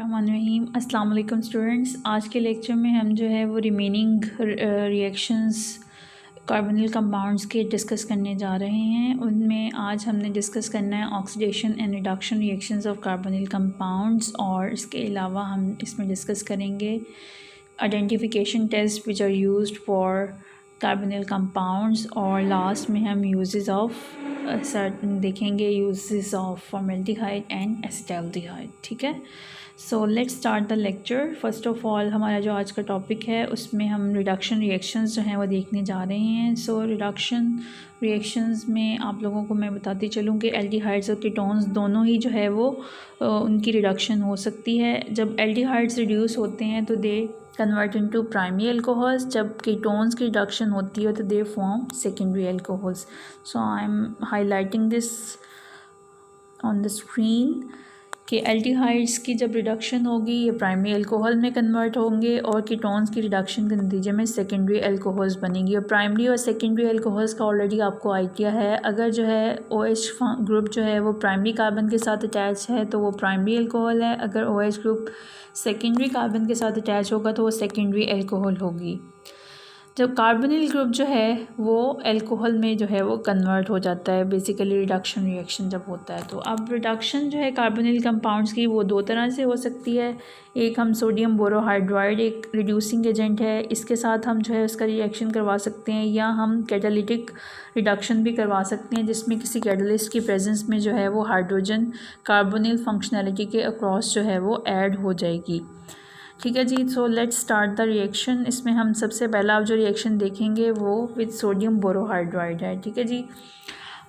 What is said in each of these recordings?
बिस्मिल्लाहिर्रहमानिर्रहीम। अस्सलाम वालेकुम स्टूडेंट्स। आज के लेक्चर में हम जो है वो रिमेनिंग रिएक्शंस कार्बोनिल कंपाउंड्स के डिस्कस करने जा रहे हैं। उनमें आज हमने डिस्कस करना है oxidation and reduction reactions of carbonyl compounds, और इसके अलावा हम इसमें डिस्कस करेंगे identification test which are used for carbonyl compounds, और लास्ट में हम यूजेस ऑफ देखेंगे uses of formaldehyde and acetaldehyde. ठीक है, so let's start the lecture. First of all हमारा जो आज का टॉपिक है उसमें हम रिडक्शन रिएक्शंस जो हैं वो देखने जा रहे हैं। सो रिडक्शन रिएक्शंस में आप लोगों को मैं बताती चलूँ कि एल्डिहाइड्स और कीटोन्स दोनों ही जो है वो उनकी रिडक्शन हो सकती है। जब एल्डिहाइड्स रिड्यूस होते हैं तो they convert into primary alcohols, जब कीटोन्स की रिडक्शन होती है तो they form secondary alcohols. So I am highlighting this on the screen कि एल्डिहाइड्स की जब रिडक्शन होगी ये प्राइमरी अल्कोहल में कन्वर्ट होंगे और कीटोन्स की रिडक्शन के नतीजे में सेकेंडरी अल्कोहल्स बनेंगी। और प्राइमरी और सेकेंडरी अल्कोहल्स का ऑलरेडी आपको आइडिया है। अगर जो है OH ग्रुप जो है वो प्राइमरी कार्बन के साथ अटैच है तो वो प्राइमरी अल्कोहल है, अगर OH ग्रुप सेकेंडरी कार्बन के साथ अटैच होगा तो वो सेकेंडरी अल्कोहल होगी। जब कार्बोनिल ग्रुप जो है वो अल्कोहल में जो है वो कन्वर्ट हो जाता है, बेसिकली रिडक्शन रिएक्शन जब होता है। तो अब रिडक्शन जो है कार्बोनिल कंपाउंड्स की वो दो तरह से हो सकती है। एक हम सोडियम बोरोहाइड्राइड एक रिड्यूसिंग एजेंट है, इसके साथ हम जो है उसका रिएक्शन करवा सकते हैं, या हम कैटालिटिक रिडक्शन भी करवा सकते हैं जिसमें किसी कैटलिस्ट की प्रेजेंस में जो है वो हाइड्रोजन कार्बोनिल फंक्शनैलिटी के अक्रॉस जो है वो ऐड हो जाएगी। ठीक है जी, so let's start the reaction. इसमें हम सबसे पहला आप जो रिएक्शन देखेंगे वो विद सोडियम बोरोहाइड्राइड है। ठीक है जी,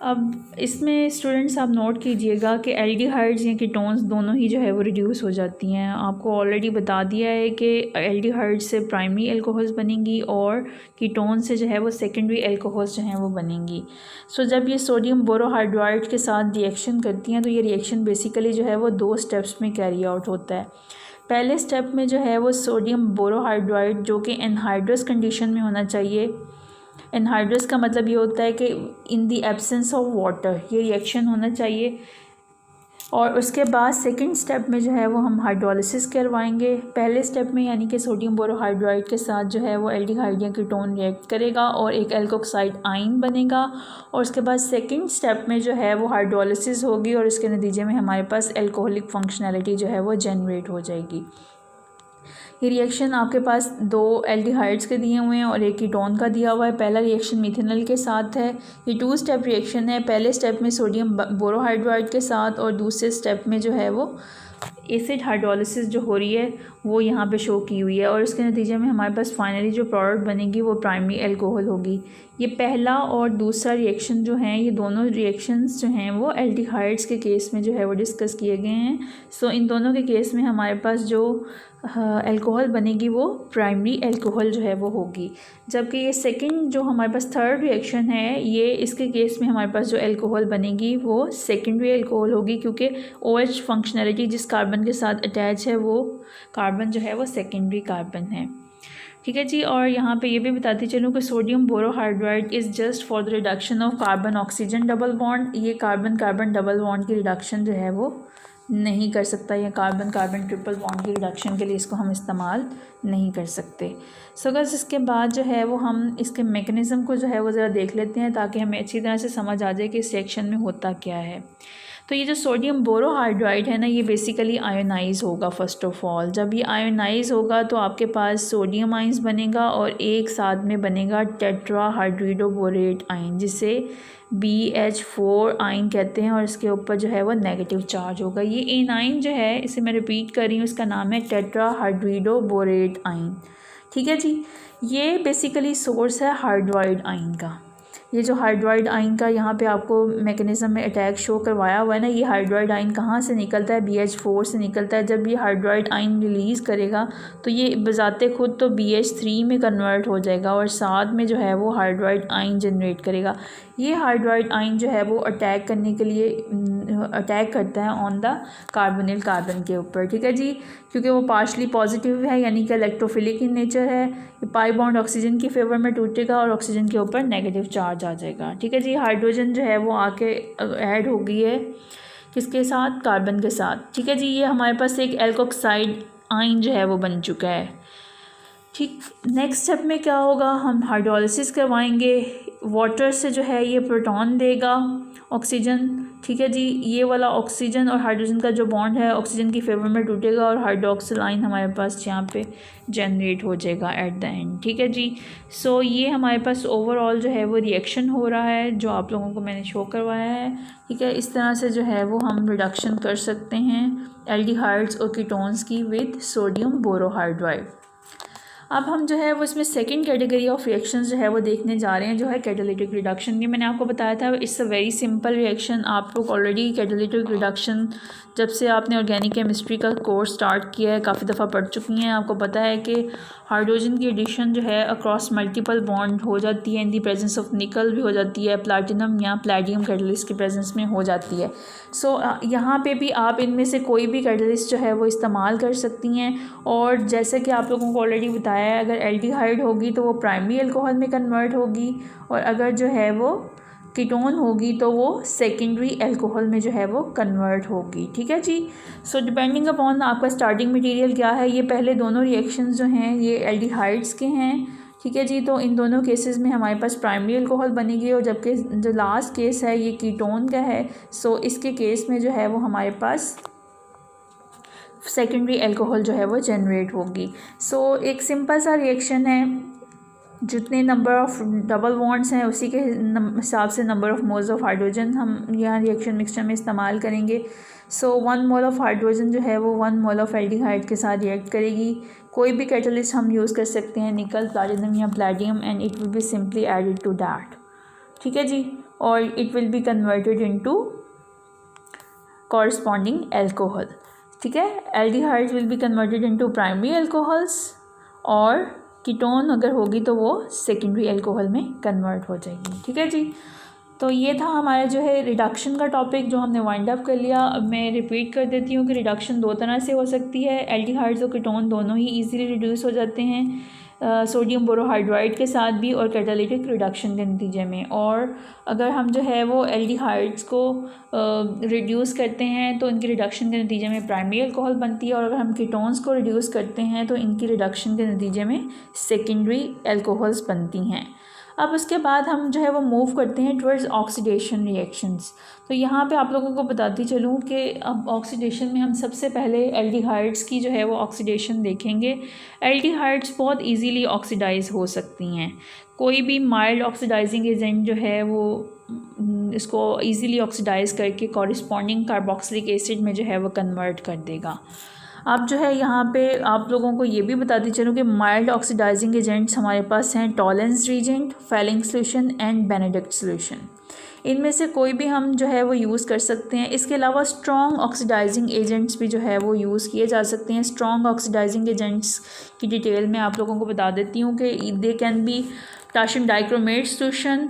अब इसमें स्टूडेंट्स आप नोट कीजिएगा कि एल्डिहाइड्स या कीटोन्स दोनों ही जो है वो रिड्यूस हो जाती हैं। आपको ऑलरेडी बता दिया है कि एल्डिहाइड से प्राइमरी अल्कोहल्स बनेंगी और कीटोन से जो है वो सेकेंडरी अल्कोहल्स जो हैं वो बनेंगी। सो जब ये सोडियम बोरोहाइड्राइड के साथ रिएक्शन करती हैं तो ये रिएक्शन बेसिकली जो है वो दो स्टेप्स में कैरी आउट होता है। पहले स्टेप में जो है वो सोडियम बोरोहाइड्राइड जो कि एनहाइड्रस कंडीशन में होना चाहिए। एनहाइड्रस का मतलब ये होता है कि in the absence of water ये रिएक्शन होना चाहिए। और उसके बाद सेकंड स्टेप में जो है वो हम हाइड्रोलिसिस करवाएंगे। पहले स्टेप में यानी कि सोडियम बोरोहाइड्राइड के साथ जो है वो एल्डिहाइड या कीटोन रिएक्ट करेगा और एक एल्कोक्साइड आयन बनेगा, और उसके बाद सेकंड स्टेप में जो है वो हाइड्रोलिसिस होगी और इसके नतीजे में हमारे पास एल्कोहलिक फंक्शनैलिटी जो है वो जनरेट हो जाएगी। ये रिएक्शन आपके पास दो एल्डिहाइड्स के दिए हुए हैं और एक कीटोन का दिया हुआ है। पहला रिएक्शन मिथेनॉल के साथ है। ये 2 स्टेप रिएक्शन है। पहले स्टेप में सोडियम बोरोहाइड्राइड के साथ और दूसरे स्टेप में जो है वो एसिड हाइड्रोलिसिस जो हो रही है वो यहाँ पे शो की हुई है, और इसके नतीजे में हमारे पास फाइनली जो प्रोडक्ट बनेगी वो प्राइमरी अल्कोहल होगी। ये पहला और दूसरा रिएक्शन जो हैं ये दोनों रिएक्शंस जो हैं वो एल्डिहाइड्स के केस में जो है वो डिस्कस किए गए हैं। सो इन दोनों के केस में हमारे पास जो अल्कोहल बनेगी वो प्राइमरी अल्कोहल जो है वो होगी, जबकि ये सेकंड जो हमारे पास थर्ड रिएक्शन है ये इसके केस में हमारे पास जो अल्कोहल बनेगी वो सेकेंडरी अल्कोहल होगी, क्योंकि OH फंक्शनैलिटी जिस कार्बन के साथ अटैच है वो कार्बन जो है वो सेकेंडरी कार्बन है। ठीक है जी, और यहाँ पे ये भी बताती चलूँ कि sodium borohydride is just for the reduction of carbon oxygen double bond. ये कार्बन कार्बन डबल बॉन्ड की रिडक्शन जो है वो नहीं कर सकता, या कार्बन कार्बन ट्रिपल बॉन्ड की रिडक्शन के लिए इसको हम इस्तेमाल नहीं कर सकते। सो गाइस इसके बाद जो है वो हम इसके मैकेनिज़्म को जो है वो ज़रा देख लेते हैं ताकि हमें अच्छी तरह से समझ आ जाए कि इस रिएक्शन में होता क्या है। तो ये जो सोडियम बोरोहाइड्राइड है ना ये बेसिकली आयोनाइज होगा। फर्स्ट ऑफ ऑल जब ये आयोनाइज होगा तो आपके पास सोडियम आइंस बनेगा और एक साथ में बनेगा टेट्राहाइड्रिडोबोरेट आयन जिसे BH4 आयन कहते हैं, और इसके ऊपर जो है वो नेगेटिव चार्ज होगा। ये एनाइन जो है इसे मैं रिपीट कर रही हूँ, इसका नाम है टेट्राहाइड्रिडोबोरेट आयन। ठीक है जी, ये बेसिकली सोर्स है हाइड्राइड आयन का। ये जो हाइड्राइड आयन का यहाँ पे आपको मैकेनिज्म में अटैक शो करवाया हुआ है ना, ये हाइड्राइड आयन कहाँ से निकलता है? BH4 से निकलता है। जब ये हाइड्राइड आयन रिलीज़ करेगा तो ये बजाते खुद तो BH3 में कन्वर्ट हो जाएगा और साथ में जो है वो हाइड्राइड आयन जनरेट करेगा। ये हाइड्राइड आयन जो है वो अटैक करने के लिए अटैक करता है ऑन द कार्बोनिल कार्बन के ऊपर। ठीक है जी, क्योंकि वो पार्शली पॉजिटिव है यानी कि इलेक्ट्रोफिलिक इन नेचर है। ये पाई बॉन्ड ऑक्सीजन की फेवर में टूटेगा और ऑक्सीजन के ऊपर नेगेटिव चार्ज आ जाएगा। ठीक है जी, हाइड्रोजन जो है वो आके ऐड हो गई है किसके साथ, कार्बन के साथ। ठीक है जी, ये हमारे पास एक एल्कोक्साइड आयन जो है वो बन चुका है। ठीक, नेक्स्ट स्टेप में क्या होगा, हम हाइड्रोलिसिस करवाएंगे, वाटर से जो है ये प्रोटॉन देगा ऑक्सीजन। ठीक है जी, ये वाला ऑक्सीजन और हाइड्रोजन का जो बॉन्ड है ऑक्सीजन की फेवर में टूटेगा और हाइड्रोक्सिल आयन हमारे पास यहाँ पे जनरेट हो जाएगा एट द एंड। ठीक है जी, सो ये हमारे पास ओवरऑल जो है वो रिएक्शन हो रहा है जो आप लोगों को मैंने शो करवाया है। ठीक है, इस तरह से जो है वो हम रिडक्शन कर सकते हैं एल्डिहाइड्स और कीटोन्स की विद सोडियम बोरोहाइड्राइड। अब हम जो है वो इसमें सेकंड कैटेगरी ऑफ रिएक्शंस जो है वो देखने जा रहे हैं, जो है कैटालिटिक रिडक्शन। ये मैंने आपको बताया था, it's a very simple reaction. आप लोग ऑलरेडी कैटालिटिक रिडक्शन जब से आपने ऑर्गेनिक केमिस्ट्री का कोर्स स्टार्ट किया है काफ़ी दफ़ा पढ़ चुकी हैं। आपको पता है कि हाइड्रोजन की एडिशन जो है अक्रॉस मल्टीपल बॉन्ड हो जाती है, इन दी प्रेजेंस ऑफ निकल भी हो जाती है, प्लैटिनम या प्लैटियम कैटलिस्ट की प्रेजेंस में हो जाती है। सो यहाँ पे भी आप इनमें से कोई भी कैटलिस्ट जो है वो इस्तेमाल कर सकती हैं। और जैसे कि आप लोगों को ऑलरेडी बताया है, अगर एल्डिहाइड होगी तो वो प्राइमरी अल्कोहल में कन्वर्ट होगी, और अगर जो है वो कीटोन होगी तो वो सेकेंडरी अल्कोहल में जो है वो कन्वर्ट होगी। ठीक है जी, सो डिपेंडिंग अपॉन आपका स्टार्टिंग मटेरियल क्या है। ये पहले दोनों रिएक्शंस जो हैं ये एल्डिहाइड्स के हैं। ठीक है जी, तो इन दोनों केसेस में हमारे पास प्राइमरी अल्कोहल बनेगी, और जबकि जो लास्ट केस है ये कीटोन का है। सो इसके केस में जो है वो हमारे पास सेकेंडरी अल्कोहल जो है वो जनरेट होगी। सो एक सिंपल सा रिएक्शन है, जितने नंबर ऑफ़ डबल बॉन्ड्स हैं उसी के हिसाब से number of moles of hydrogen हम यहाँ रिएक्शन मिक्सचर में इस्तेमाल करेंगे। सो 1 मोल ऑफ़ हाइड्रोजन जो है वो 1 मोल ऑफ़ एल्डिहाइड के साथ रिएक्ट करेगी। कोई भी कैटलिस्ट हम यूज़ कर सकते हैं, निकल, प्लैटिनम या palladium, and it will be simply added to that. ठीक है जी, और it will be converted into corresponding alcohol. ठीक है, aldehydes will be converted into primary alcohols, और कीटोन अगर होगी तो वो सेकेंडरी अल्कोहल में कन्वर्ट हो जाएगी। ठीक है जी, तो ये था हमारा जो है रिडक्शन का टॉपिक जो हमने वाइंड अप कर लिया। अब मैं रिपीट कर देती हूँ कि रिडक्शन दो तरह से हो सकती है, एल्डिहाइड्स और कीटोन दोनों ही इजीली रिड्यूस हो जाते हैं सोडियम बोरोहाइड्राइड के साथ भी और कैटालिटिक रिडक्शन के नतीजे में। और अगर हम जो है वो एल्डिहाइड्स को रिड्यूस करते हैं तो इनकी रिडक्शन के नतीजे में प्राइमरी अल्कोहल बनती है, और अगर हम कीटोन्स को रिड्यूस करते हैं तो इनकी रिडक्शन के नतीजे में सेकेंडरी अल्कोहल्स बनती हैं। अब उसके बाद हम जो है वो मूव करते हैं टुवर्ड्स ऑक्सीडेशन रिएक्शंस। तो यहाँ पे आप लोगों को बताती चलूँ कि अब ऑक्सीडेशन में हम सबसे पहले एल्डिहाइड्स की जो है वो ऑक्सीडेशन देखेंगे। एल्डिहाइड्स बहुत इजीली ऑक्सीडाइज हो सकती हैं, कोई भी माइल्ड ऑक्सीडाइजिंग एजेंट जो है वो इसको इजीली ऑक्सीडाइज करके कॉरस्पॉन्डिंग कार्बोक्सिलिक एसिड में जो है वो कन्वर्ट कर देगा। अब जो है यहाँ पे आप लोगों को ये भी बताती चलूँ कि माइल्ड ऑक्सीडाइजिंग एजेंट्स हमारे पास हैं Tollens reagent, Fehling solution and Benedict solution. इनमें से कोई भी हम जो है वो यूज़ कर सकते हैं। इसके अलावा स्ट्रॉन्ग ऑक्सीडाइजिंग एजेंट्स भी जो है वो यूज़ किए जा सकते हैं। स्ट्रॉन्ग ऑक्सीडाइजिंग एजेंट्स की डिटेल में आप लोगों को बता देती हूँ कि they can be potassium dichromate solution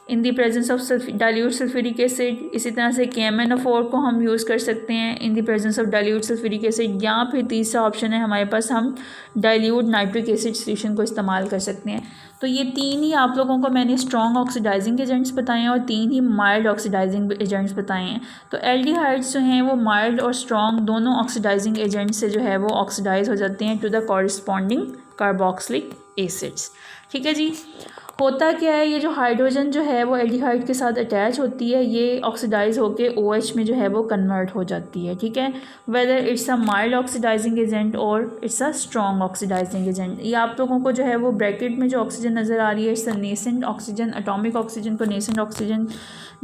in the presence of dilute sulphuric acid. इसी तरह से KMnO4 को हम यूज़ कर सकते हैं in the presence of dilute sulphuric acid, या फिर तीसरा ऑप्शन है हमारे पास हम डाइल्यूट नाइट्रिक एसिड सोल्यूशन को इस्तेमाल कर सकते हैं। तो ये तीन ही आप लोगों को मैंने स्ट्रॉन्ग ऑक्सीडाइजिंग एजेंट्स बताए हैं और तीन ही माइल्ड ऑक्सीडाइजिंग एजेंट्स बताए हैं। तो एल्डिहाइड्स जो हैं वो माइल्ड और स्ट्रॉन्ग दोनों ऑक्सीडाइजिंग एजेंट्स से जो है वो ऑक्सीडाइज हो जाते हैं to the corresponding carboxylic acids. ठीक है जी, होता क्या है, ये जो हाइड्रोजन जो है वो एल्डिहाइड के साथ अटैच होती है, ये ऑक्सीडाइज होके OH में जो है वो कन्वर्ट हो जाती है। ठीक है, whether it's a mild oxidising agent और it's a strong oxidising agent. ये आप लोगों को जो है वो ब्रैकेट में जो ऑक्सीजन नज़र आ रही है, it's a nascent oxygen. Atomic oxygen को नेसेंट ऑक्सीजन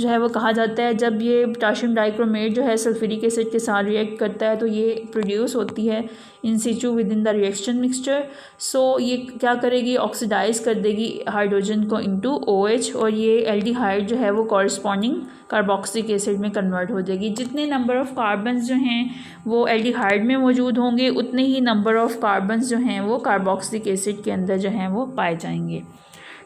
जो है वो कहा जाता है। जब ये पोटेशियम डाइक्रोमेट जो है सल्फ्यूरिक एसिड के साथ रिएक्ट करता है तो ये प्रोड्यूस होती है in situ within the reaction mixture. So ये क्या करेगी, ऑक्सीडाइज कर देगी हाइड्रोजन को इनटू OH, और ये एल्डिहाइड जो है वो कॉरस्पॉन्डिंग कार्बोक्सिलिक एसिड में कन्वर्ट हो जाएगी। जितने नंबर ऑफ़ कार्बन्स जो हैं वो एल्डिहाइड में मौजूद होंगे, उतने ही नंबर ऑफ़ कार्बन्स जो हैं वो कार्बोक्सिलिक एसिड के अंदर जो हैं वो पाए जाएंगे।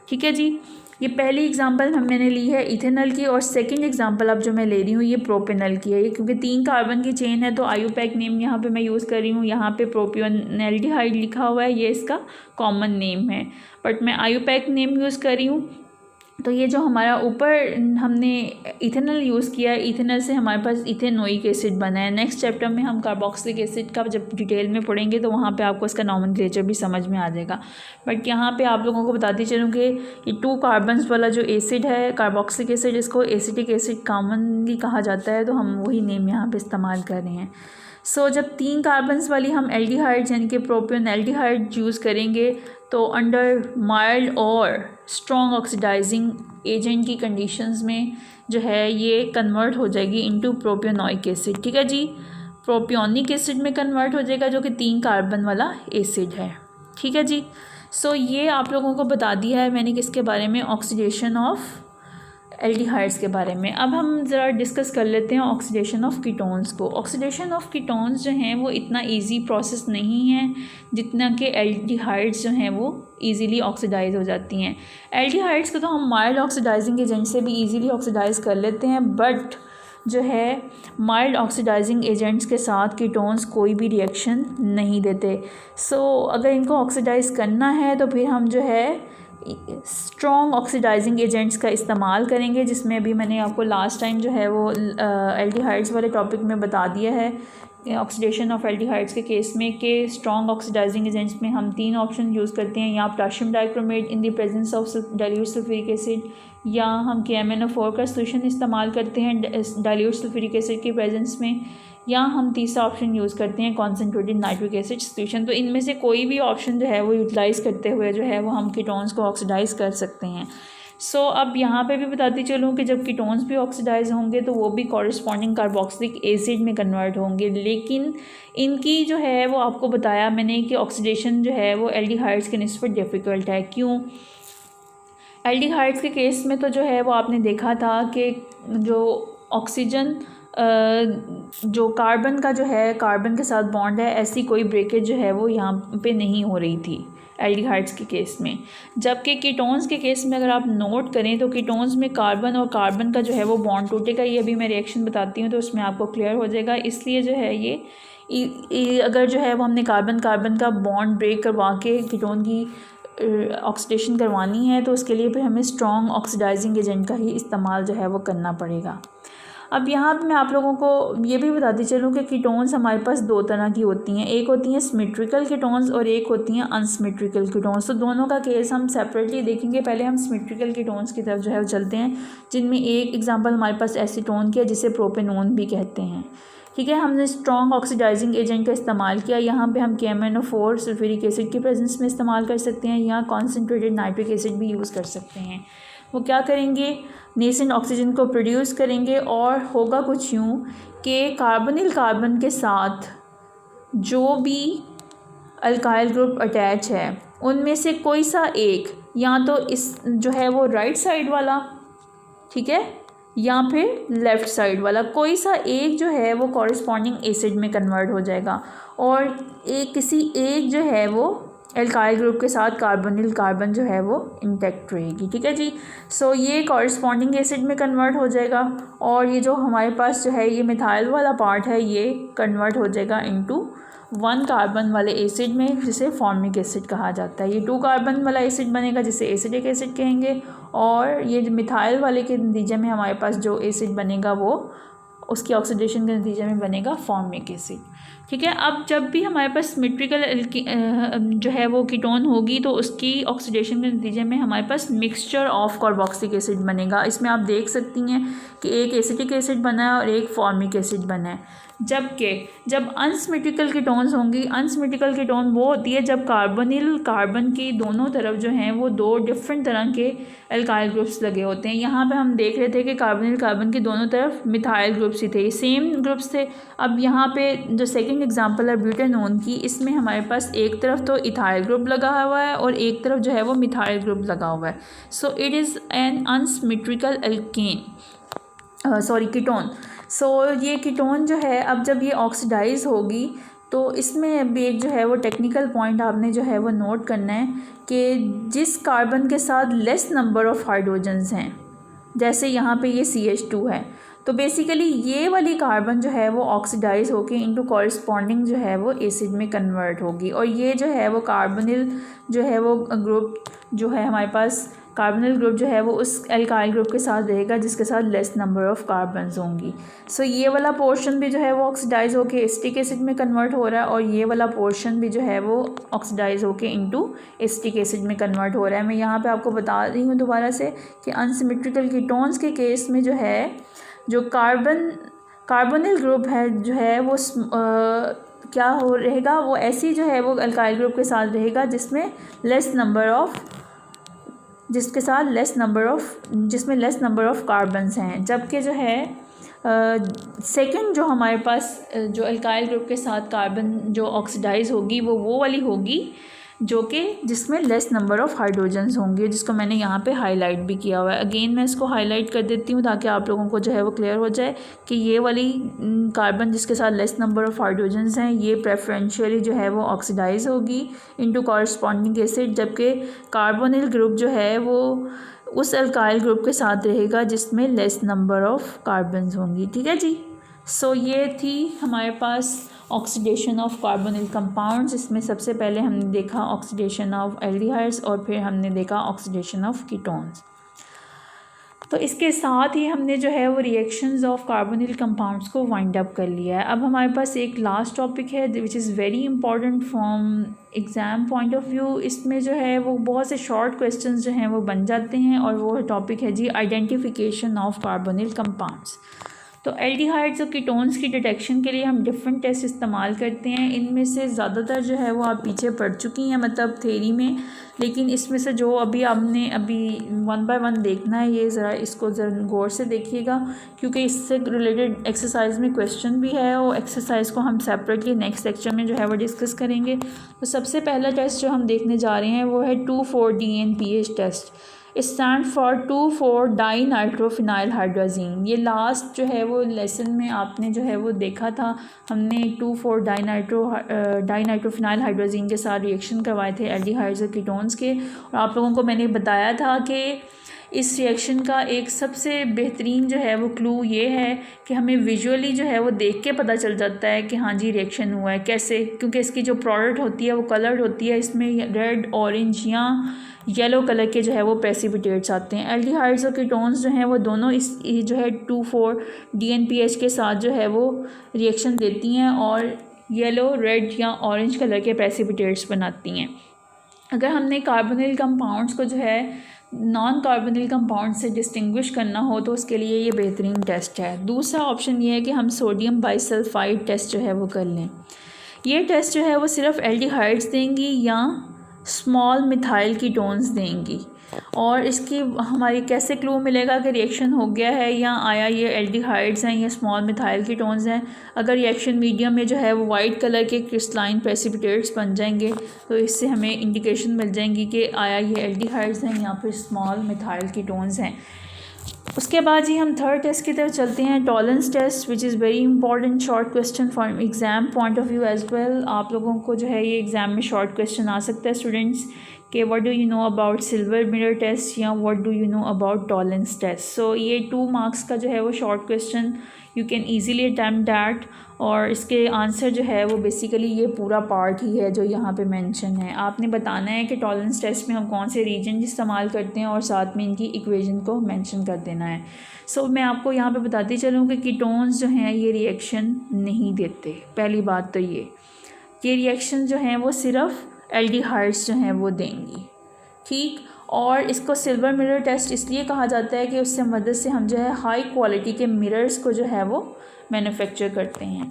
ठीक है जी, ये पहली एग्जांपल मैंने ली है इथेनॉल की, और सेकंड एग्जांपल अब जो मैं ले रही हूँ ये प्रोपेनॉल की है। क्योंकि 3 कार्बन की चेन है तो आईयूपैक नेम यहाँ पे मैं यूज़ कर रही हूँ। यहाँ पे प्रोपियोनेल्डिहाइड लिखा हुआ है, ये इसका कॉमन नेम है, बट मैं आईयूपैक नेम यूज़ कर रही हूँ। तो ये जो हमारा ऊपर हमने इथेनॉल यूज़ किया, इथेनॉल से हमारे पास इथेनोइक एसिड बना है। नेक्स्ट चैप्टर में हम कार्बोक्सिलिक एसिड का जब डिटेल में पढ़ेंगे तो वहाँ पे आपको इसका नॉमेनक्लेचर भी समझ में आ जाएगा। बट यहाँ पे आप लोगों को बताती चलूँ कि ये 2 कार्बन्स वाला जो एसिड है कार्बोक्सिलिक एसिड, इसको एसिटिक एसिड कॉमनली कहा जाता है, तो हम वही नेम यहाँ पर इस्तेमाल कर रहे हैं। सो जब 3 कार्बन्स वाली हम एल्डिहाइड्स यानी कि प्रोपियोन एल्डिहाइड यूज़ करेंगे तो अंडर माइल्ड और स्ट्रॉन्ग ऑक्सीडाइजिंग एजेंट की कंडीशंस में जो है ये कन्वर्ट हो जाएगी इनटू प्रोपियोनोइक एसिड। ठीक है जी, प्रोपियोनिक एसिड में कन्वर्ट हो जाएगा जो कि 3 कार्बन वाला एसिड है। ठीक है जी, सो ये आप लोगों को बता दिया है मैंने किसके बारे में, ऑक्सीडेशन ऑफ एल्डिहाइड्स के बारे में। अब हम ज़रा डिस्कस कर लेते हैं ऑक्सीडेशन ऑफ कीटोन्स को। ऑक्सीडेशन ऑफ कीटोन्स जो हैं वो इतना इजी प्रोसेस नहीं है जितना कि एल्डिहाइड्स जो हैं वो इजीली ऑक्सीडाइज हो जाती हैं। एल्डिहाइड्स को तो हम माइल्ड ऑक्सीडाइजिंग एजेंट से भी इजीली ऑक्सीडाइज कर लेते हैं, बट जो है माइल्ड ऑक्सीडाइजिंग एजेंट्स के साथ कीटोन्स कोई भी रिएक्शन नहीं देते। सो अगर इनको ऑक्सीडाइज करना है तो फिर हम जो है स्ट्रॉन्ग ऑक्सीडाइजिंग एजेंट्स का इस्तेमाल करेंगे, जिसमें अभी मैंने आपको लास्ट टाइम जो है वो एल्डिहाइड्स वाले टॉपिक में बता दिया है ऑक्सीडेशन ऑफ एल्डिहाइड्स के केस में कि स्ट्रॉन्ग ऑक्सीडाइजिंग एजेंट्स में हम 3 ऑप्शन यूज़ करते हैं, या potassium dichromate in the presence of dilute sulphuric acid, या हम KMnO4 का सोल्यूशन इस्तेमाल करते हैं डाइल्यूट सल्फ्यूरिक एसिड के प्रेजेंस में, या हम तीसरा ऑप्शन यूज़ करते हैं कॉन्सेंट्रेटेड नाइट्रिक एसिड सोल्यूशन। तो इनमें से कोई भी ऑप्शन जो है वो यूटिलाइज़ करते हुए जो है वो हम कीटोन्स को ऑक्सीडाइज़ कर सकते हैं। सो अब यहाँ पे भी बताती चलूँ कि जब कीटोन्स भी ऑक्सीडाइज होंगे तो वो भी कॉरस्पॉन्डिंग कार्बोक्सिलिक एसिड में कन्वर्ट होंगे, लेकिन इनकी जो है वो आपको बताया मैंने कि ऑक्सीडेशन जो है वो एल्डिहाइड्स के निस्बत डिफ़िकल्ट है। क्यों? एल्डिहाइड्स के केस में तो जो है वो आपने देखा था कि जो ऑक्सीजन जो कार्बन का जो है कार्बन के साथ बॉन्ड है, ऐसी कोई ब्रेकेज जो है वो यहाँ पे नहीं हो रही थी एल्डिहाइड्स के केस में। जबकि कीटोन्स के केस में अगर आप नोट करें तो कीटोन्स में कार्बन और कार्बन का जो है वो बॉन्ड टूटेगा। ये अभी मैं रिएक्शन बताती हूँ तो उसमें आपको क्लियर हो जाएगा। इसलिए जो है ये अगर जो है वो हमने कार्बन कार्बन का बॉन्ड ब्रेक करवा के कीटोन की ऑक्सीडेशन करवानी है तो उसके लिए फिर हमें स्ट्रॉन्ग ऑक्सीडाइजिंग एजेंट का ही इस्तेमाल जो है वो करना पड़ेगा। अब यहाँ पे मैं आप लोगों को ये भी बताती चलूँ कि कीटोन्स हमारे पास 2 तरह की होती हैं, एक होती हैं सिमेट्रिकल कीटोन्स और एक होती हैं अनसिमेट्रिकल कीटोन्स। तो दोनों का केस हम सेपरेटली देखेंगे। पहले हम सिमेट्रिकल कीटोन्स की तरफ जो है वो चलते हैं, जिनमें एक एग्जांपल हमारे पास एसीटोन की है जिसे प्रोपेनोन भी कहते हैं। ठीक है, हमने स्ट्रॉन्ग ऑक्सीडाइजिंग एजेंट का इस्तेमाल किया। यहाँ पे हम KMnO4 सल्फ्यूरिक एसिड की प्रेजेंस में इस्तेमाल कर सकते हैं, या कॉन्सेंट्रेटेड नाइट्रिक एसिड भी यूज़ कर सकते हैं। वो क्या करेंगे, नेसेंट ऑक्सीजन को प्रोड्यूस करेंगे और होगा कुछ यूँ कि कार्बोनिल कार्बन के साथ जो भी अल्काइल ग्रुप अटैच है उनमें से कोई सा एक, या तो इस जो है वो राइट साइड वाला, ठीक है, या फिर लेफ़्ट साइड वाला, कोई सा एक जो है वो कॉरस्पॉन्डिंग एसिड में कन्वर्ट हो जाएगा और किसी एक जो है वो एल्काइल ग्रुप के साथ कार्बोनिल कार्बन जो है वो इंटैक्ट रहेगी। ठीक है जी, सो ये कॉरस्पॉन्डिंग एसिड में कन्वर्ट हो जाएगा और ये जो हमारे पास जो है ये मिथाइल वाला पार्ट है ये कन्वर्ट हो जाएगा इनटू 1 कार्बन वाले एसिड में, जिसे फॉर्मिक एसिड कहा जाता है। ये 2 कार्बन वाला एसिड बनेगा जिसे एसिडिक एसिड कहेंगे, और ये मिथाइल वाले के नतीजे में हमारे पास जो एसिड बनेगा वो उसकी ऑक्सीडेशन के नतीजे में बनेगा फॉर्मिक एसिड। ठीक है, अब जब भी हमारे पास सिमेट्रिकल जो है वो कीटोन होगी तो उसकी ऑक्सीडेशन के नतीजे में हमारे पास मिक्सचर ऑफ कार्बोक्सिलिक एसिड बनेगा। इसमें आप देख सकती हैं कि एक एसिटिक एसिड बना है और एक फॉर्मिक एसिड बना है। जबकि जब अनसिमेट्रिकल कीटोन्स होंगी, अनसिमेट्रिकल कीटोन वो होती है जब कार्बोनिल कार्बन की दोनों तरफ जो हैं वो 2 डिफरेंट तरह के एल्काइल ग्रुप्स लगे होते हैं। यहाँ पे हम देख रहे थे कि कार्बोनिल कार्बन की दोनों तरफ मिथाइल ग्रुप्स ही थे, सेम ग्रुप्स थे। अब यहाँ पे जो सेकंड एग्जांपल है ब्यूटेनोन की, इसमें हमारे पास एक तरफ तो इथाइल ग्रुप लगा हुआ है और एक तरफ जो है वो मिथाइल ग्रुप लगा हुआ है। So it is an unsymmetrical alkane ketone. So ये कीटोन जो है अब जब ये ऑक्सीडाइज होगी तो इसमें भी एक जो है वो टेक्निकल पॉइंट आपने जो है वो नोट करना है कि जिस कार्बन के साथ लेस नंबर ऑफ़ हाइड्रोजन्स हैं, जैसे यहाँ पे ये CH2 है, तो बेसिकली ये वाली कार्बन जो है वो ऑक्सीडाइज होके इनटू कॉरस्पॉन्डिंग जो है वो एसिड में कन्वर्ट होगी, और ये जो है वो कार्बोनिल जो है वो ग्रुप जो है हमारे पास कार्बोनिल ग्रुप जो है वो उस एल्काइल ग्रुप के साथ रहेगा जिसके साथ लेस नंबर ऑफ कार्बन्स होंगी। सो ये वाला पोर्शन भी जो है वो ऑक्सीडाइज होके एसिटिक एसिड में कन्वर्ट हो रहा है, और ये वाला पोर्शन भी जो है वो ऑक्सीडाइज होके इनटू एसिटिक एसिड में कन्वर्ट हो रहा है। मैं यहाँ पे आपको बता रही हूँ दोबारा से कि अनसिमेट्रिकल कीटोन्स के केस में जो है जो कार्बोनिल ग्रुप है जो है वो क्या हो रहेगा, वो ऐसी जो है वो अल्काइल ग्रुप के साथ रहेगा जिसमें लेस नंबर ऑफ कार्बन्स हैं। जबकि जो है सेकंड जो हमारे पास जो अल्काइल ग्रुप के साथ कार्बन जो ऑक्सीडाइज होगी वो वाली होगी जो कि जिसमें लेस नंबर ऑफ़ हाइड्रोजन्स होंगे, जिसको मैंने यहाँ पे हाईलाइट भी किया हुआ है। अगेन मैं इसको हाईलाइट कर देती हूँ ताकि आप लोगों को जो है वो क्लियर हो जाए कि ये वाली कार्बन जिसके साथ लेस नंबर ऑफ़ हाइड्रोजन्स हैं ये प्रेफरेंशियली जो है वो ऑक्सीडाइज होगी इनटू कॉरस्पॉन्डिंग एसिड, जबकि कार्बोनिल ग्रुप जो है वो उस अल्काइल ग्रुप के साथ रहेगा जिसमें लेस नंबर ऑफ़ कार्बन्स होंगी। ठीक है जी। सो ये थी हमारे पास ऑक्सीडेशन ऑफ कार्बोनिल कंपाउंड्स। इसमें सबसे पहले हमने देखा ऑक्सीडेशन ऑफ एल्डिहाइड्स और फिर हमने देखा ऑक्सीडेशन ऑफ कीटोन्स। तो इसके साथ ही हमने जो है वो रिएक्शंस ऑफ कार्बोनिल कंपाउंड्स को वाइंड अप कर लिया है। अब हमारे पास एक लास्ट टॉपिक है विच is very important from exam point of view. इसमें जो है वो बहुत से शॉर्ट क्वेश्चंस जो हैं वो बन जाते हैं, और वो टॉपिक है जी आइडेंटिफिकेशन ऑफ कार्बोनिल कंपाउंड्स। तो एल्डिहाइड्स और कीटोन्स की डिटेक्शन के लिए हम डिफरेंट टेस्ट इस्तेमाल करते हैं। इनमें से ज़्यादातर जो है वो आप पीछे पढ़ चुकी हैं मतलब थ्योरी में, लेकिन इसमें से जो अभी वन बाय वन देखना है ये इसको ज़रा गौर से देखिएगा, क्योंकि इससे रिलेटेड एक्सरसाइज में क्वेश्चन भी है और एक्सरसाइज को हम सेपरेटली नेक्स्ट लेक्चर में जो है वो डिस्कस करेंगे। तो सबसे पहला टेस्ट जो हम देखने जा रहे हैं वो है 2,4-DNPH test. Stand for two four dinitrophenyl hydrazine. ये लास्ट जो है वो लेसन में आपने जो है वो देखा था, हमने 2,4-डाइनाइट्रोफिनाइल हाइड्राजीन के साथ रिएक्शन करवाए थे एल्डिहाइड्स और कीटोन्स के, और आप लोगों को मैंने बताया था कि इस रिएक्शन का एक सबसे बेहतरीन जो है वो क्लू ये है कि हमें विजुअली जो है वो देख के पता चल जाता है कि हाँ जी रिएक्शन हुआ है। कैसे? क्योंकि इसकी जो प्रोडक्ट होती है वो कलर्ड होती है, इसमें रेड, ऑरेंज या येलो कलर के जो है वो प्रेसिपिटेट्स आते हैं। एल्डिहाइड्स और कीटोन्स जो हैं वो दोनों इस जो है 2,4-DNPH के साथ जो है वो रिएक्शन देती हैं और येलो, रेड या ऑरेंज कलर के प्रेसिपिटेट्स बनाती हैं। अगर हमने कार्बोनिल कंपाउंड्स को जो है नॉन कार्बोनिल कंपाउंड से डिस्टिंग्विश करना हो तो उसके लिए ये बेहतरीन टेस्ट है। दूसरा ऑप्शन ये है कि हम सोडियम बाइसल्फाइड टेस्ट जो है वो कर लें। ये टेस्ट जो है वो सिर्फ एल्डिहाइड्स देंगी या स्मॉल मिथाइल कीटोन्स देंगी, और इसकी हमारी कैसे क्लू मिलेगा कि रिएक्शन हो गया है या आया ये एल्डिहाइड्स हैं या स्मॉल मिथाइल कीटोन्स हैं। अगर रिएक्शन मीडियम में जो है वो वाइट कलर के क्रिस्टलाइन प्रेसिपिटेट्स बन जाएंगे तो इससे हमें इंडिकेशन मिल जाएंगी कि आया ये एल्डिहाइड्स हैं या फिर स्मॉल मिथाइल कीटोन्स हैं। उसके बाद ही हम थर्ड टेस्ट की तरफ चलते हैं, tolerance test, which is very important short question from exam point of view as well. आप लोगों को जो है ये एग्ज़ाम में शॉर्ट क्वेश्चन आ सकता है स्टूडेंट्स कि what do you know about silver mirror test या what do you know about Tollens test. So ये 2 मार्क्स का जो है वो short question you can easily attempt that, और इसके आंसर जो है वो बेसिकली ये पूरा पार्ट ही है जो यहाँ पे मेंशन है। आपने बताना है कि टॉलरेंस टेस्ट में हम कौन से रीजन इस्तेमाल करते हैं और साथ में इनकी इक्वेशन को मेंशन कर देना है। सो मैं आपको यहाँ पे बताती चलूँ कि कीटोन्स जो हैं ये रिएक्शन नहीं देते। पहली बात तो ये रिएक्शन जो हैं वो सिर्फ एल्डिहाइड्स जो हैं वो देंगी, ठीक। और इसको सिल्वर मिरर टेस्ट इसलिए कहा जाता है कि उससे मदद से हम जो है हाई क्वालिटी के मिरर्स को जो है वो मैन्युफैक्चर करते हैं।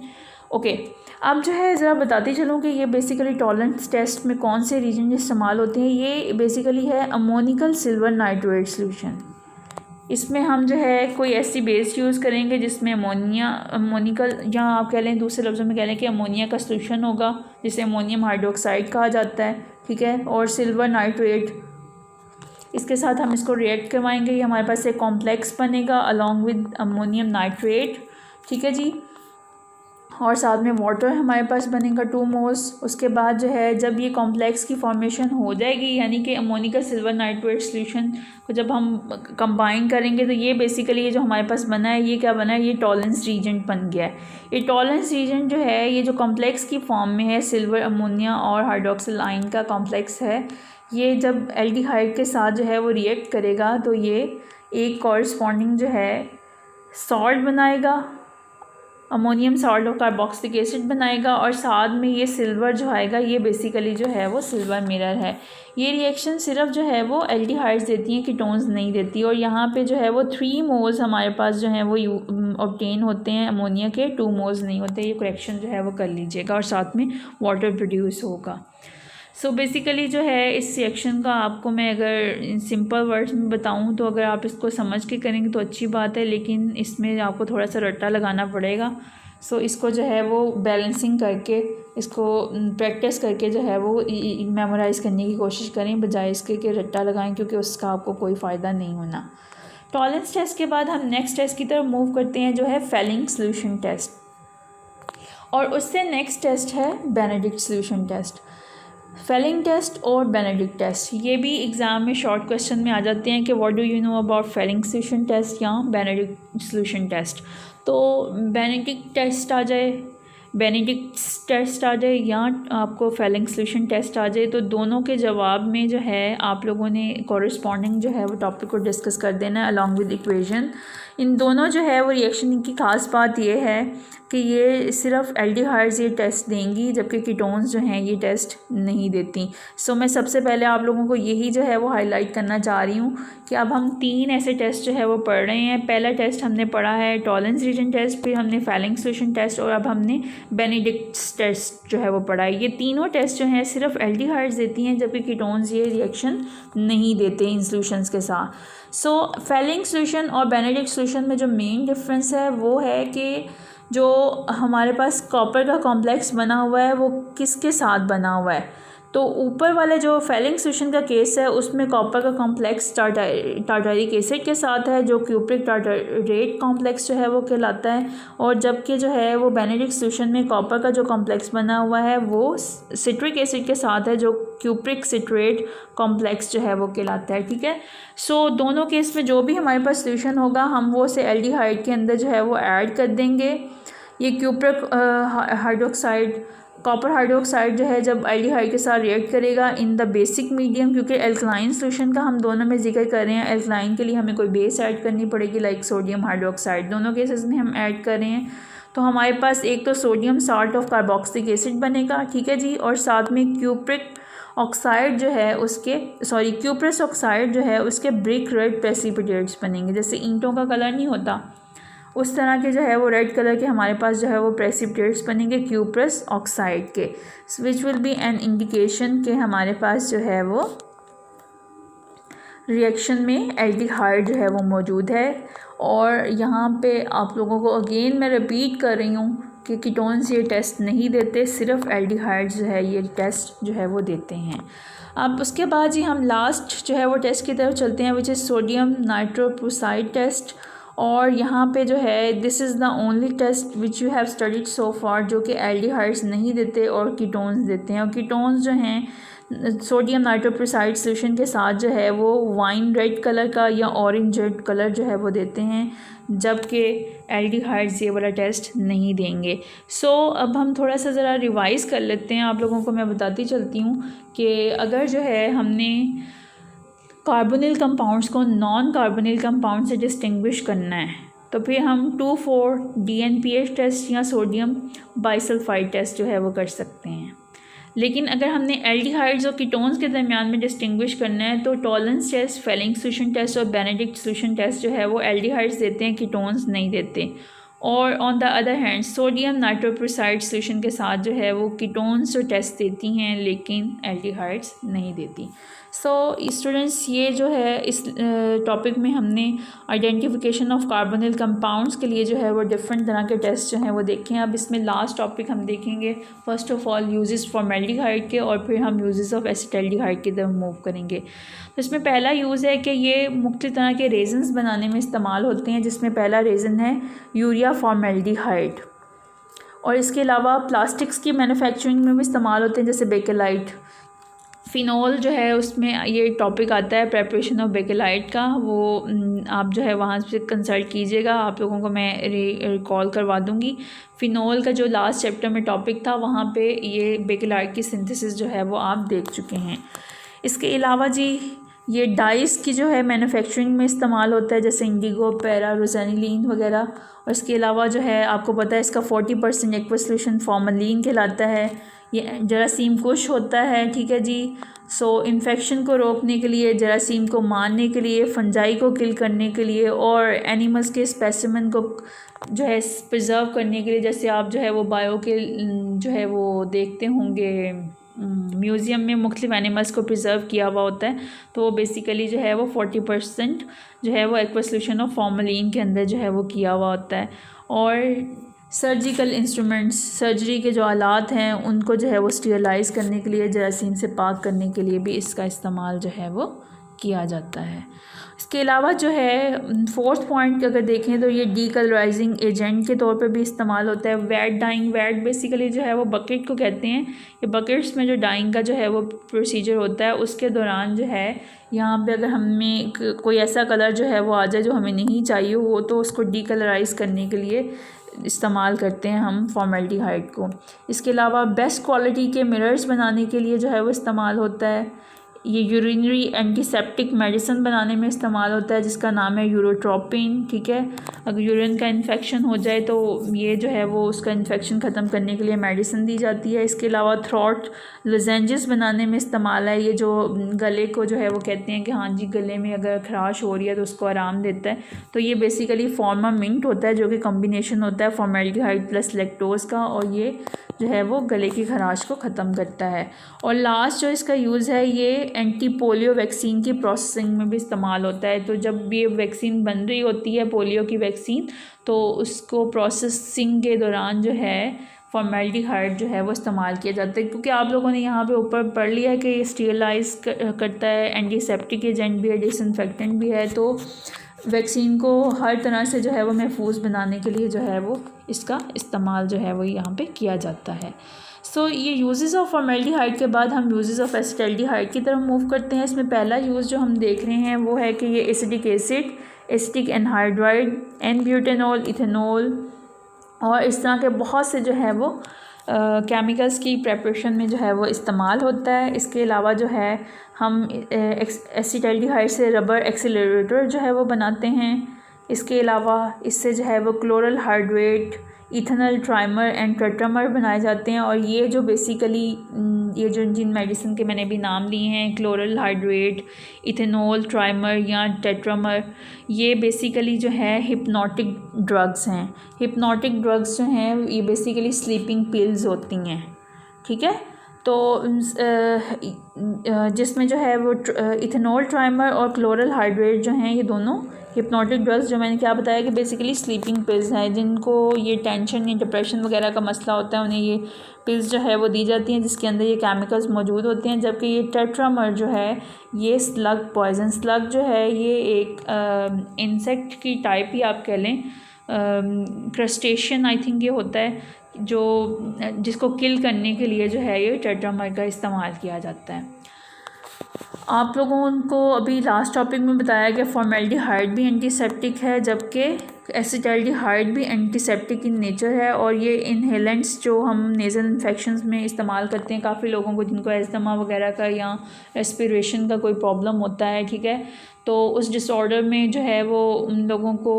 ओके, अब जो है ज़रा बताती चलूँ कि ये बेसिकली टॉलरेंस टेस्ट में कौन से रीजन इस्तेमाल होते हैं। ये बेसिकली है अमोनिकल सिल्वर नाइट्रेट सॉल्यूशन। इसमें हम जो है कोई ऐसी बेस यूज़ करेंगे जिसमें अमोनिकल या आप कह लें दूसरे लफ्ज़ों में कह लें कि अमोनिया का सॉल्यूशन होगा जिसे अमोनियम हाइड्रोक्साइड कहा जाता है, ठीक है, और सिल्वर नाइट्रेट इसके साथ हम इसको रिएक्ट करवाएंगे। ये हमारे पास एक कॉम्प्लेक्स बनेगा अलॉन्ग विद अमोनियम नाइट्रेट, ठीक है जी। और साथ में वाटर हमारे पास बनेगा 2 मोल्स। उसके बाद जो है जब ये कॉम्प्लेक्स की फॉर्मेशन हो जाएगी, यानी कि अमोनिया सिल्वर नाइट्रेट सॉल्यूशन को जब हम कंबाइन करेंगे, तो ये बेसिकली ये जो हमारे पास बना है, ये क्या बना है, ये टॉलरेंस रीजेंट बन गया है। ये टॉलरेंस रीजेंट जो है, ये जो कॉम्प्लेक्स की फॉर्म में है, सिल्वर अमोनिया और हाइड्रोक्सिल आयन का कॉम्प्लेक्स है, ये जब एल्डिहाइड के साथ जो है वो रिएक्ट करेगा, तो ये एक कॉरस्पॉन्डिंग जो है सॉल्ट बनाएगा, अमोनियम सॉल्ट और कार्बोक्सिलिक एसिड बनाएगा, और साथ में ये सिल्वर जो आएगा, ये बेसिकली जो है वो सिल्वर मिरर है। ये रिएक्शन सिर्फ जो है वो एल्डिहाइड्स देती हैं, कीटोन्स नहीं देती। और यहाँ पे जो है वो 3 मोल्स हमारे पास जो है वो ऑब्टेन होते हैं अमोनिया के, 2 मोल्स नहीं होते। ये करेक्शन जो है वो कर लीजिएगा, और साथ में वाटर प्रोड्यूस होगा। सो बेसिकली जो है इस रिएक्शन का आपको मैं अगर सिंपल वर्ड्स में बताऊं, तो अगर आप इसको समझ के करेंगे तो अच्छी बात है, लेकिन इसमें आपको थोड़ा सा रट्टा लगाना पड़ेगा। सो इसको जो है वो बैलेंसिंग करके, इसको प्रैक्टिस करके जो है वो मेमोराइज़ करने की कोशिश करें, बजाय इसके कि रट्टा लगाएं, क्योंकि उसका आपको कोई फ़ायदा नहीं होना। टॉलरेंस टेस्ट के बाद हम नेक्स्ट टेस्ट की तरफ मूव करते हैं, जो है फेलिंग सोल्यूशन टेस्ट, और उससे नेक्स्ट टेस्ट है Benedict solution test. Fehling test और बेनेडिक्ट टेस्ट, ये भी एग्ज़ाम में शॉर्ट क्वेश्चन में आ जाते हैं कि what do you know about Fehling solution test या बेनेडिक्ट सोल्यूशन टेस्ट। तो बेनेडिक्ट टेस्ट आ जाए, बेनेडिक्ट टेस्ट आ जाए, या आपको फेलिंग सोल्यूशन टेस्ट आ जाए, तो दोनों के जवाब में जो है आप लोगों ने कॉरस्पॉन्डिंग जो है वो टॉपिक को डिस्कस कर देना है अलॉन्ग विद इक्वेशन। इन दोनों जो है वो रिएक्शन की खास बात ये है कि ये सिर्फ एल्डिहाइड्स ये टेस्ट देंगी, जबकि कीटोन्स जो हैं ये टेस्ट नहीं देती। सो मैं सबसे पहले आप लोगों को यही जो है वो हाईलाइट करना चाह रही हूँ कि अब हम 3 ऐसे टेस्ट जो है वो पढ़ रहे हैं। पहला टेस्ट हमने पढ़ा है टॉलरेंस रीजन टेस्ट, फिर हमने फेलिंग सोल्यूशन टेस्ट, और अब हमने बेनेडिक्ट टेस्ट जो है वो पढ़ा है। ये तीनों टेस्ट जो हैं सिर्फ एल्डिहाइड्स देती हैं, जबकि कीटोन्स ये रिएक्शन नहीं देते इन सॉल्यूशंस के साथ। सो फेलिंग सोल्यूशन और बेनेडिक्ट सोल्यूशन में जो मेन डिफरेंस है वो है कि जो हमारे पास कॉपर का कॉम्प्लेक्स बना हुआ है वो किसके साथ बना हुआ है। तो ऊपर वाले जो फेलिंग सोल्यूशन का केस है उसमें कॉपर का कॉम्प्लेक्स टार्टारिक एसिड के साथ है, जो क्यूप्रिक टार्टारेट कॉम्प्लेक्स जो है वो कहलाता है। और जबकि जो है वो बेनेडिक्ट सोल्यूशन में कॉपर का जो कॉम्प्लेक्स बना हुआ है वो सिट्रिक एसिड के साथ है, जो क्यूप्रिक सिट्रेट कॉम्प्लेक्स जो है वो कहलाता है। ठीक है, सो दोनों केस में जो भी हमारे पास सोल्यूशन होगा हम वो से एल्डिहाइड के अंदर जो है वो ऐड कर देंगे। ये क्यूप्रिक हाइड्रोक्साइड, कॉपर हाइड्रोक्साइड जो है जब एल्डिहाइड के साथ रिएक्ट करेगा इन द बेसिक मीडियम, क्योंकि एल्कलाइन सोल्यूशन का हम दोनों में जिक्र कर रहे हैं, एल्कलाइन के लिए हमें कोई बेस ऐड करनी पड़ेगी लाइक सोडियम हाइड्रोक्साइड, दोनों केसेस में हम ऐड कर रहे हैं। तो हमारे पास एक तो sodium salt of carboxylic acid बनेगा, ठीक है जी, और साथ में क्यूप्रिक ऑक्साइड जो है उसके क्यूप्रस ऑक्साइड जो है उसके ब्रिक रेड प्रेसिपिटेट्स बनेंगे। जैसे ईंटों का कलर नहीं होता उस तरह के जो है वो रेड कलर के हमारे पास जो है वो प्रेसिपिटेट्स बनेंगे क्यूप्रस ऑक्साइड के, which will be an indication के हमारे पास जो है वो रिएक्शन में एल्डिहाइड जो है वो मौजूद है। और यहाँ पे आप लोगों को अगेन मैं रिपीट कर रही हूँ कि कीटोन्स ये टेस्ट नहीं देते, सिर्फ एल्डिहाइड्स जो है ये टेस्ट जो है वो देते हैं। अब उसके बाद जी हम लास्ट जो है वो टेस्ट की तरफ चलते हैं, which is sodium nitroprusside test. और यहाँ पे जो है this is the only test which you have studied so far, जो कि एल्डिहाइड्स नहीं देते और कीटोन्स देते हैं। और कीटोन्स जो हैं सोडियम नाइट्रोप्रोसाइड सोल्यूशन के साथ जो है वो वाइन रेड कलर का या ऑरेंज रेड कलर जो है वो देते हैं, जबकि एल्डिहाइड्स ये वाला टेस्ट नहीं देंगे। सो अब हम थोड़ा सा ज़रा रिवाइज़ कर लेते हैं, आप लोगों को मैं बताती चलती हूँ कि अगर जो है हमने कार्बोनिल कंपाउंड्स को नॉन कार्बोनिल कंपाउंड से डिस्टिंग्विश करना है, तो फिर हम 2,4 DNPH टेस्ट या सोडियम बाइसल्फाइड टेस्ट जो है वो कर सकते हैं। लेकिन अगर हमने एल्डिहाइड्स और कीटोन्स के दरमियान में डिस्टिंग्विश करना है, तो tolerance test, Fehling solution test और बेनेडिक्ट सोल्यूशन टेस्ट जो है वो एल्डिहाइड्स देते हैं, कीटोन्स नहीं देते। और on the other hand sodium nitroprusside solution के साथ जो है वो कीटोन्स जो टेस्ट देती हैं, लेकिन एल्डिहाइड्स नहीं देती। सो स्टूडेंट्स ये जो है इस टॉपिक में हमने आइडेंटिफिकेशन ऑफ कार्बोनिल कंपाउंड्स के लिए जो है वो डिफरेंट तरह के टेस्ट जो हैं वो देखें। अब इसमें लास्ट टॉपिक हम देखेंगे first of all uses formaldehyde के, और फिर हम यूजेस ऑफ एसिटाल्डिहाइड की तरफ मूव करेंगे। तो इसमें पहला यूज़ है कि ये मुख्तलिफ तरह के रेजन्स बनाने में इस्तेमाल होते हैं, जिसमें पहला रेजन है यूरिया फॉर्मेल्डिहाइड। और इसके अलावा प्लास्टिक्स की मैन्युफैक्चरिंग में भी इस्तेमाल होते हैं, जैसे बेकेलाइट। फ़िनोल जो है उसमें ये टॉपिक आता है प्रेपरेशन ऑफ बेकेलाइट का, वो आप जो है वहाँ से कंसल्ट कीजिएगा, आप लोगों को मैं रिकॉल करवा दूँगी। फ़िनोल का जो लास्ट चैप्टर में टॉपिक था वहाँ पे ये बेकेलाइट की सिंथेसिस जो है वो आप देख चुके हैं। इसके अलावा जी ये डाइस की जो है मैन्युफैक्चरिंग में इस्तेमाल होता है, जैसे इंडिगो, पैरा, रोज़ेनिलीन वगैरह। और इसके अलावा जो है आपको पता है इसका 40% एक्वस सॉल्यूशन फॉर्मलिन कहलाता है। ये जरासीम कुश होता है, ठीक है जी। सो इन्फेक्शन को रोकने के लिए, जरासीम को मारने के लिए, फंजाई को किल करने के लिए और एनिमल्स के स्पेसिमेन को जो है प्रिजर्व करने के लिए, जैसे आप जो है वो बायो के जो है वो देखते होंगे म्यूज़ियम में मुख्तलिफ एनिमल्स को प्रिजर्व किया हुआ होता है, तो वो बेसिकली जो है वो 40% जो है वो एक्वस सॉल्यूशन ऑफ फॉर्मलिन के अंदर जो है वो किया हुआ होता है। और सर्जिकल इंस्ट्रूमेंट्स, सर्जरी के जो आलात हैं उनको जो है वो स्टीरलाइज़ करने के लिए, जरासीम से पाक करने के लिए भी इसका इस्तेमाल जो है वो किया जाता है। इसके अलावा जो है फोर्थ पॉइंट अगर देखें तो ये डीकलराइजिंग एजेंट के तौर पे भी इस्तेमाल होता है। वेट डाइंग, वेट बेसिकली जो है वो बकेट को कहते हैं। ये बकेट्स में जो डाइंग का जो है वो प्रोसीजर होता है, उसके दौरान जो है यहाँ पे अगर हमें कोई ऐसा कलर जो है वो आ जाए जो हमें नहीं चाहिए हो, तो उसको डीकलराइज करने के लिए इस्तेमाल करते हैं हम फॉर्मेल्डिहाइड को। इसके अलावा बेस्ट क्वालिटी के मिरर्स बनाने के लिए जो है वो इस्तेमाल होता है। ये यूरिनरी एंटीसेप्टिक मेडिसिन बनाने में इस्तेमाल होता है, जिसका नाम है यूरोट्रोपिन, ठीक है। अगर यूरिन का इन्फेक्शन हो जाए तो ये जो है वो उसका इन्फेक्शन ख़त्म करने के लिए मेडिसिन दी जाती है। इसके अलावा थ्रोट लोजेंजेस बनाने में इस्तेमाल है, ये जो गले को जो है वो कहते हैं कि हाँ जी गले में अगर खराश हो रही है तो उसको आराम देता है, तो ये बेसिकली फॉर्मामिंट होता है, जो कि कम्बिनेशन होता है फॉर्मेल्डिहाइड प्लस लैक्टोज का, और ये जो है वो गले की खराश को ख़त्म करता है। और लास्ट जो इसका यूज़ है ये एंटी पोलियो वैक्सीन की प्रोसेसिंग में भी इस्तेमाल होता है। तो जब भी ये वैक्सीन बन रही होती है पोलियो की वैक्सीन, तो उसको प्रोसेसिंग के दौरान जो है फॉर्मेल्डिहाइड जो है वो इस्तेमाल किया जाता है, क्योंकि आप लोगों ने यहाँ पे ऊपर पढ़ लिया है कि ये स्टीरलाइज करता है, एंटीसेप्टिक एजेंट भी है, डिसइंफेक्टेंट भी है। तो वैक्सीन को हर तरह से जो है वो महफूज बनाने के लिए जो है वो इसका इस्तेमाल जो है वो यहाँ पे किया जाता है। सो ये यूजेस ऑफ फॉर्मेल्डिहाइड के बाद हम यूजेस ऑफ एसिटाल्डिहाइड की तरफ मूव करते हैं। इसमें पहला यूज़ जो हम देख रहे हैं वो है कि ये acetic acid, acetic anhydride, n butanol, ethanol और इस तरह के बहुत से जो है वो केमिकल्स की प्रेपरेशन में जो है वो इस्तेमाल होता है। इसके अलावा जो है हम एसिटाल्डिहाइड से रबर एक्सीलरेटर जो है वो बनाते हैं। इसके अलावा इससे जो है वो chloral hydrate, ethanol trimer and tetramer बनाए जाते हैं। और ये जो बेसिकली ये जो जिन मेडिसिन के मैंने भी नाम लिए हैं, क्लोरल हाइड्रेट, इथेनॉल ट्राइमर या टेट्रामर, ये बेसिकली जो है हिप्नोटिक ड्रग्स हैं। हिप्नोटिक ड्रग्स जो हैं ये बेसिकली स्लीपिंग पिल्स होती हैं, ठीक है। तो जिसमें जो है वो इथेनॉल ट्राइमर और क्लोरल हाइड्रेट जो हैं ये दोनों हिप्नोटिक ड्रग्स, जो मैंने क्या बताया कि बेसिकली स्लीपिंग पिल्स हैं, जिनको ये टेंशन या डिप्रेशन वगैरह का मसला होता है, उन्हें ये पिल्स जो है वो दी जाती हैं, जिसके अंदर ये केमिकल्स मौजूद होते हैं। जबकि ये टेट्रामर जो है ये स्लग पॉइजन, स्लग जो है ये एक इंसेक्ट की टाइप ही आप कह लें, क्रस्टेशियन आई थिंक ये होता है, जो जिसको किल करने के लिए जो है ये टेट्रामर का इस्तेमाल किया जाता है। आप लोगों को अभी लास्ट टॉपिक में बताया कि फॉर्मेल्डिहाइड भी एंटीसेप्टिक है, जबकि एसिटाल्डिहाइड भी एंटीसेप्टिक इन नेचर है। और ये इनहेलेंट्स जो हम नेज़ल इन्फेक्शंस में इस्तेमाल करते हैं, काफ़ी लोगों को जिनको एस्थमा वगैरह का या रेस्पिरेशन का कोई प्रॉब्लम होता है, ठीक है, तो उस डिसऑर्डर में जो है वो उन लोगों को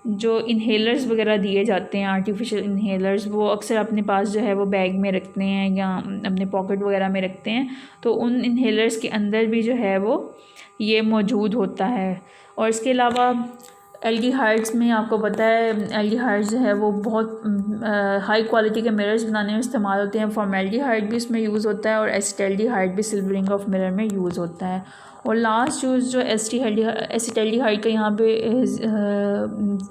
जो इन्हेलर्स वगैरह दिए जाते हैं, आर्टिफिशियल इन्हेलर्स, वो अक्सर अपने पास जो है वो बैग में रखते हैं या अपने पॉकेट वगैरह में रखते हैं। तो उन इन्हेलर्स के अंदर भी जो है वो ये मौजूद होता है। और इसके अलावा एल्डिहाइड्स में आपको पता है एल्डिहाइड्स जो है वो बहुत हाई क्वालिटी के मिरर्स बनाने में इस्तेमाल होते हैं। फॉर्मेल्डिहाइड भी इसमें यूज़ होता है और एसिटाल्डिहाइड भी सिल्वरिंग ऑफ मिरर में यूज़ होता है। और लास्ट यूज़ जो एसिटाल्डिहाइड का यहाँ पे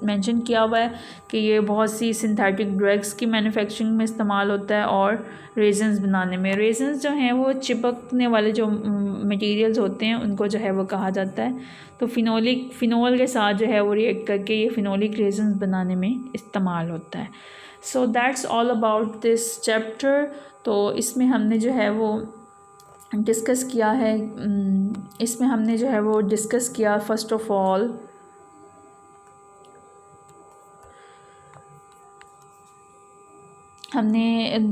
मेंशन किया हुआ है कि ये बहुत सी सिंथेटिक ड्रग्स की मैन्युफैक्चरिंग में इस्तेमाल होता है और रेजन्स बनाने में। रेजन्स जो हैं वो चिपकने वाले जो मटेरियल्स होते हैं उनको जो है वो कहा जाता है। तो फिनोल के साथ जो है वो रिएक्ट करके ये फिनोलिक रेजन्स बनाने में इस्तेमाल होता है। So that's all about this chapter. तो इसमें हमने जो है वो डिस्कस किया है, फर्स्ट ऑफ ऑल हमने